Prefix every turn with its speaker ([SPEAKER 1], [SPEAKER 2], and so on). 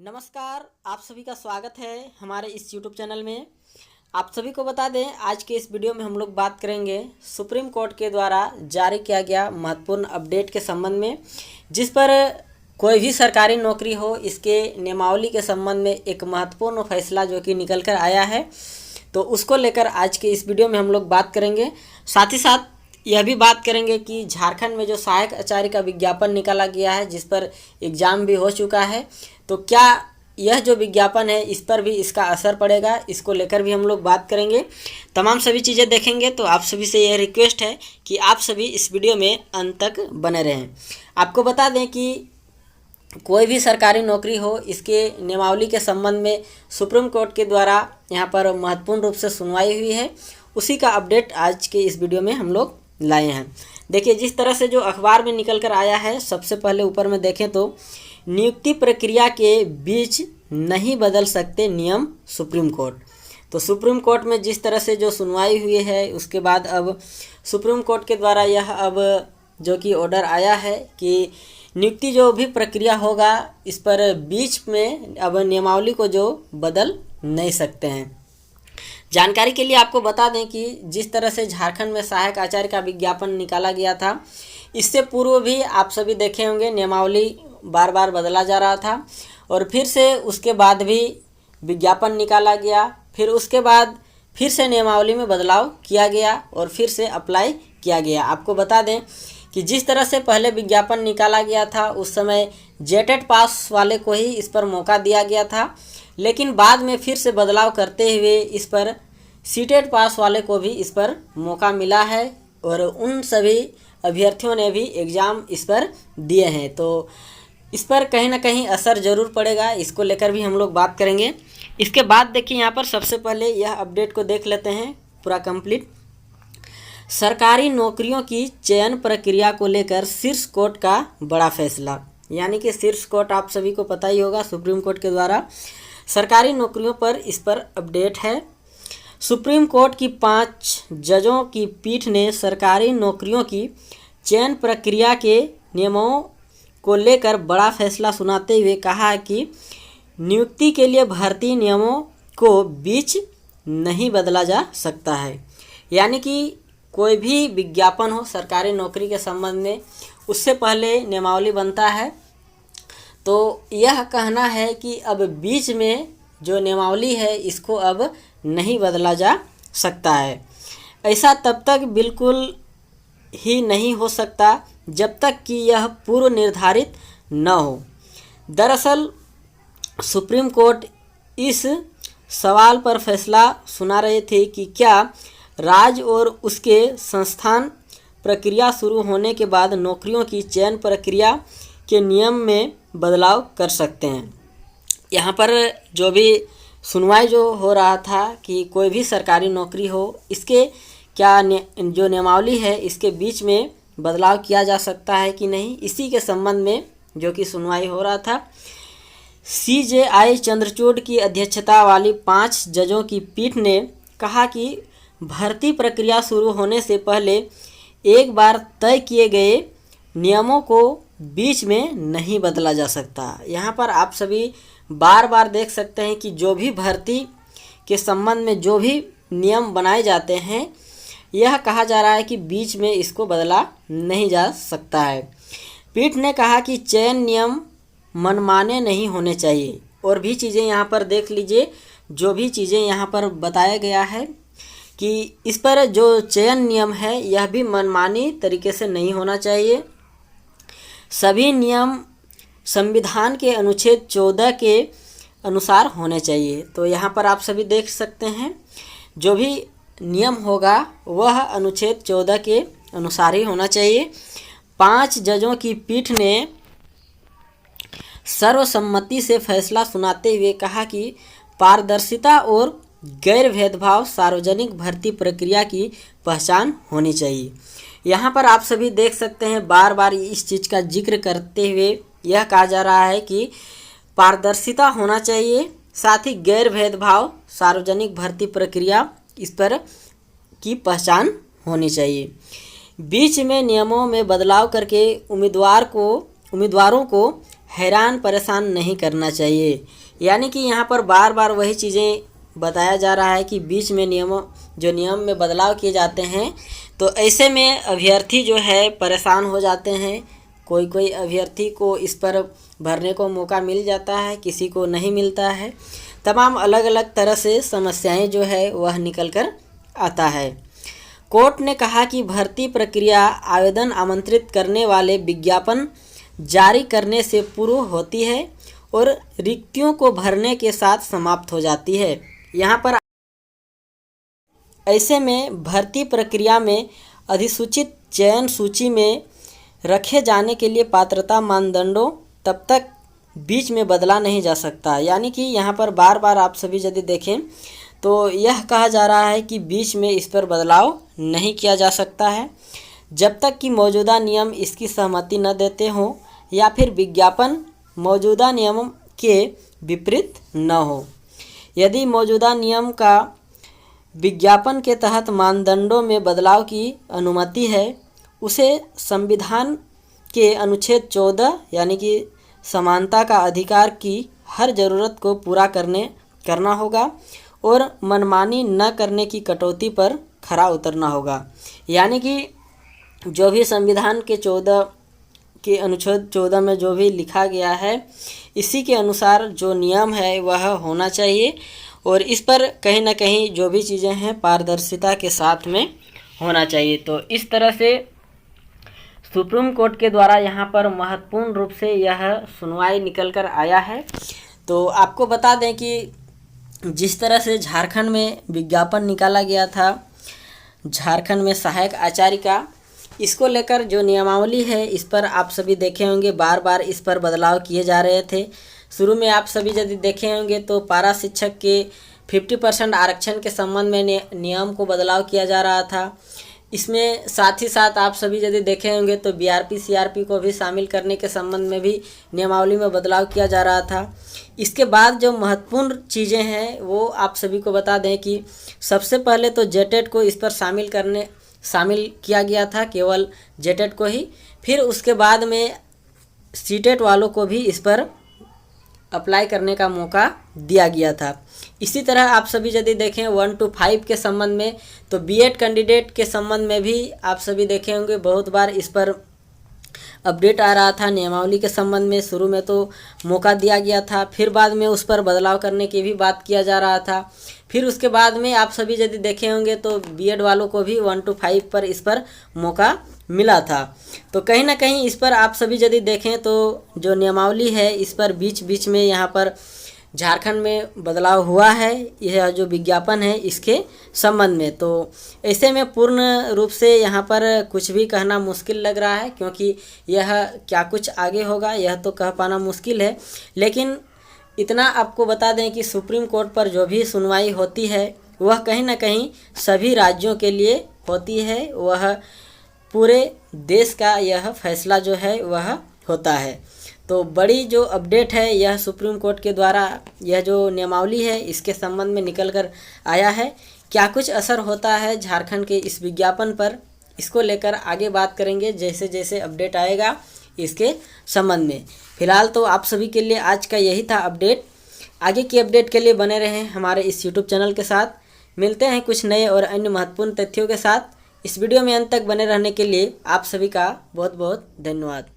[SPEAKER 1] नमस्कार, आप सभी का स्वागत है हमारे इस YouTube चैनल में। आप सभी को बता दें, आज के इस वीडियो में हम लोग बात करेंगे सुप्रीम कोर्ट के द्वारा जारी किया गया महत्वपूर्ण अपडेट के संबंध में, जिस पर कोई भी सरकारी नौकरी हो इसके नियमावली के संबंध में एक महत्वपूर्ण फैसला जो कि निकल कर आया है, तो उसको लेकर आज के इस वीडियो में हम लोग बात करेंगे। साथ ही साथ यह भी बात करेंगे कि झारखंड में जो सहायक आचार्य का विज्ञापन निकाला गया है, जिस पर एग्ज़ाम भी हो चुका है, तो क्या यह जो विज्ञापन है इस पर भी इसका असर पड़ेगा, इसको लेकर भी हम लोग बात करेंगे। तमाम सभी चीज़ें देखेंगे, तो आप सभी से यह रिक्वेस्ट है कि आप सभी इस वीडियो में अंत तक बने रहें। आपको बता दें कि कोई भी सरकारी नौकरी हो इसके नियमावली के संबंध में सुप्रीम कोर्ट के द्वारा यहाँ पर महत्वपूर्ण रूप से सुनवाई हुई है, उसी का अपडेट आज के इस वीडियो में हम लोग लाए हैं। देखिए, जिस तरह से जो अखबार में निकल कर आया है, सबसे पहले ऊपर में देखें तो नियुक्ति प्रक्रिया के बीच नहीं बदल सकते नियम सुप्रीम कोर्ट। तो सुप्रीम कोर्ट में जिस तरह से जो सुनवाई हुई है, उसके बाद अब सुप्रीम कोर्ट के द्वारा यह अब जो कि ऑर्डर आया है कि नियुक्ति जो भी प्रक्रिया होगा इस पर बीच में अब नियमावली को जो बदल नहीं सकते हैं। जानकारी के लिए आपको बता दें कि जिस तरह से झारखंड में सहायक आचार्य का विज्ञापन निकाला गया था, इससे पूर्व भी आप सभी देखे होंगे नियमावली बार बार बदला जा रहा था, और फिर से उसके बाद भी विज्ञापन निकाला गया, फिर उसके बाद फिर से नियमावली में बदलाव किया गया और फिर से अप्लाई किया गया। आपको बता दें कि जिस तरह से पहले विज्ञापन निकाला गया था उस समय जेटेड पास वाले को ही इस पर मौका दिया गया था, लेकिन बाद में फिर से बदलाव करते हुए इस पर सीटेड पास वाले को भी इस पर मौका मिला है और उन सभी अभ्यर्थियों ने भी एग्ज़ाम इस पर दिए हैं। तो इस पर कहीं ना कहीं असर ज़रूर पड़ेगा, इसको लेकर भी हम लोग बात करेंगे। इसके बाद देखिए, यहाँ पर सबसे पहले यह अपडेट को देख लेते हैं पूरा कंप्लीट। सरकारी नौकरियों की चयन प्रक्रिया को लेकर शीर्ष कोर्ट का बड़ा फैसला। यानी कि शीर्ष कोर्ट आप सभी को पता ही होगा, सुप्रीम कोर्ट के द्वारा सरकारी नौकरियों पर इस पर अपडेट है। सुप्रीम कोर्ट की 5 जजों की पीठ ने सरकारी नौकरियों की चयन प्रक्रिया के नियमों को लेकर बड़ा फैसला सुनाते हुए कहा है कि नियुक्ति के लिए भर्ती नियमों को बीच नहीं बदला जा सकता है। यानी कि कोई भी विज्ञापन हो सरकारी नौकरी के संबंध में, उससे पहले नियमावली बनता है, तो यह कहना है कि अब बीच में जो नियमावली है इसको अब नहीं बदला जा सकता है। ऐसा तब तक बिल्कुल ही नहीं हो सकता जब तक कि यह पूर्व निर्धारित न हो। दरअसल सुप्रीम कोर्ट इस सवाल पर फैसला सुना रहे थे कि क्या राज्य और उसके संस्थान प्रक्रिया शुरू होने के बाद नौकरियों की चयन प्रक्रिया के नियम में बदलाव कर सकते हैं। यहाँ पर जो भी सुनवाई जो हो रहा था कि कोई भी सरकारी नौकरी हो इसके क्या जो नियमावली है इसके बीच में बदलाव किया जा सकता है कि नहीं, इसी के संबंध में जो कि सुनवाई हो रहा था। CJI चंद्रचूड़ की अध्यक्षता वाली 5 जजों की पीठ ने कहा कि भर्ती प्रक्रिया शुरू होने से पहले एक बार तय किए गए नियमों को बीच में नहीं बदला जा सकता। यहाँ पर आप सभी बार बार देख सकते हैं कि जो भी भर्ती के संबंध में जो भी नियम बनाए जाते हैं, यह कहा जा रहा है कि बीच में इसको बदला नहीं जा सकता है। पीठ ने कहा कि चयन नियम मनमाने नहीं होने चाहिए। और भी चीज़ें यहाँ पर देख लीजिए, जो भी चीज़ें यहाँ पर बताया गया है कि इस पर जो चयन नियम है यह भी मनमानी तरीके से नहीं होना चाहिए। सभी नियम संविधान के अनुच्छेद 14 के अनुसार होने चाहिए। तो यहाँ पर आप सभी देख सकते हैं, जो भी नियम होगा वह अनुच्छेद 14 के अनुसार ही होना चाहिए। 5 जजों की पीठ ने सर्वसम्मति से फैसला सुनाते हुए कहा कि पारदर्शिता और गैर भेदभाव सार्वजनिक भर्ती प्रक्रिया की पहचान होनी चाहिए। यहाँ पर आप सभी देख सकते हैं, बार बार इस चीज़ का जिक्र करते हुए यह कहा जा रहा है कि पारदर्शिता होना चाहिए, साथ ही गैर भेदभाव सार्वजनिक भर्ती प्रक्रिया इस पर की पहचान होनी चाहिए। बीच में नियमों में बदलाव करके उम्मीदवारों को हैरान परेशान नहीं करना चाहिए। यानी कि यहाँ पर बार बार वही चीज़ें बताया जा रहा है कि बीच में नियम में बदलाव किए जाते हैं, तो ऐसे में अभ्यर्थी जो है परेशान हो जाते हैं। कोई अभ्यर्थी को इस पर भरने को मौका मिल जाता है, किसी को नहीं मिलता है। तमाम अलग अलग तरह से समस्याएं जो है वह निकल कर आता है। कोर्ट ने कहा कि भर्ती प्रक्रिया आवेदन आमंत्रित करने वाले विज्ञापन जारी करने से पूर्व होती है और रिक्तियों को भरने के साथ समाप्त हो जाती है। यहाँ पर ऐसे में भर्ती प्रक्रिया में अधिसूचित चयन सूची में रखे जाने के लिए पात्रता मानदंडों तब तक बीच में बदला नहीं जा सकता। यानी कि यहाँ पर बार बार आप सभी यदि देखें तो यह कहा जा रहा है कि बीच में इस पर बदलाव नहीं किया जा सकता है जब तक कि मौजूदा नियम इसकी सहमति न देते हों या फिर विज्ञापन मौजूदा नियम के विपरीत न हो। यदि मौजूदा नियम का विज्ञापन के तहत मानदंडों में बदलाव की अनुमति है, उसे संविधान के अनुच्छेद 14 यानी कि समानता का अधिकार की हर ज़रूरत को पूरा करना होगा और मनमानी न करने की कटौती पर खरा उतरना होगा। यानी कि जो भी संविधान के अनुच्छेद 14 में जो भी लिखा गया है, इसी के अनुसार जो नियम है वह होना चाहिए और इस पर कहीं ना कहीं जो भी चीज़ें हैं पारदर्शिता के साथ में होना चाहिए। तो इस तरह से सुप्रीम कोर्ट के द्वारा यहाँ पर महत्वपूर्ण रूप से यह सुनवाई निकल कर आया है। तो आपको बता दें कि जिस तरह से झारखंड में विज्ञापन निकाला गया था, झारखंड में सहायक आचार्य का, इसको लेकर जो नियमावली है इस पर आप सभी देखे होंगे बार बार इस पर बदलाव किए जा रहे थे। शुरू में आप सभी यदि देखे होंगे तो पारा शिक्षक के 50% आरक्षण के संबंध में नियम को बदलाव किया जा रहा था। इसमें साथ ही साथ आप सभी यदि देखे होंगे तो बीआरपी सीआरपी को भी शामिल करने के संबंध में भी नियमावली में बदलाव किया जा रहा था। इसके बाद जो महत्वपूर्ण चीज़ें हैं वो आप सभी को बता दें कि सबसे पहले तो जेटेट को इस पर शामिल किया गया था, केवल जेटेट को ही। फिर उसके बाद में सीटेट वालों को भी इस पर अप्लाई करने का मौका दिया गया था। इसी तरह आप सभी यदि देखें 1 to 5 के संबंध में तो बीएड कैंडिडेट के संबंध में भी आप सभी देखे होंगे बहुत बार इस पर अपडेट आ रहा था। नियमावली के संबंध में शुरू में तो मौका दिया गया था, फिर बाद में उस पर बदलाव करने की भी बात किया जा रहा था। फिर उसके बाद में आप सभी यदि देखे होंगे तो बीएड वालों को भी 1 to 5 पर इस पर मौका मिला था। तो कहीं ना कहीं इस पर आप सभी यदि देखें तो जो नियमावली है इस पर बीच में यहाँ पर झारखंड में बदलाव हुआ है, यह जो विज्ञापन है इसके संबंध में। तो ऐसे में पूर्ण रूप से यहाँ पर कुछ भी कहना मुश्किल लग रहा है, क्योंकि यह क्या कुछ आगे होगा यह तो कह पाना मुश्किल है। लेकिन इतना आपको बता दें कि सुप्रीम कोर्ट पर जो भी सुनवाई होती है वह कहीं ना कहीं सभी राज्यों के लिए होती है, वह पूरे देश का यह फैसला जो है वह होता है। तो बड़ी जो अपडेट है यह सुप्रीम कोर्ट के द्वारा यह जो नियमावली है इसके संबंध में निकल कर आया है। क्या कुछ असर होता है झारखंड के इस विज्ञापन पर, इसको लेकर आगे बात करेंगे जैसे जैसे अपडेट आएगा इसके संबंध में। फिलहाल तो आप सभी के लिए आज का यही था अपडेट। आगे की अपडेट के लिए बने रहें हमारे इस यूट्यूब चैनल के साथ। मिलते हैं कुछ नए और अन्य महत्वपूर्ण तथ्यों के साथ। इस वीडियो में अंत तक बने रहने के लिए आप सभी का बहुत बहुत धन्यवाद।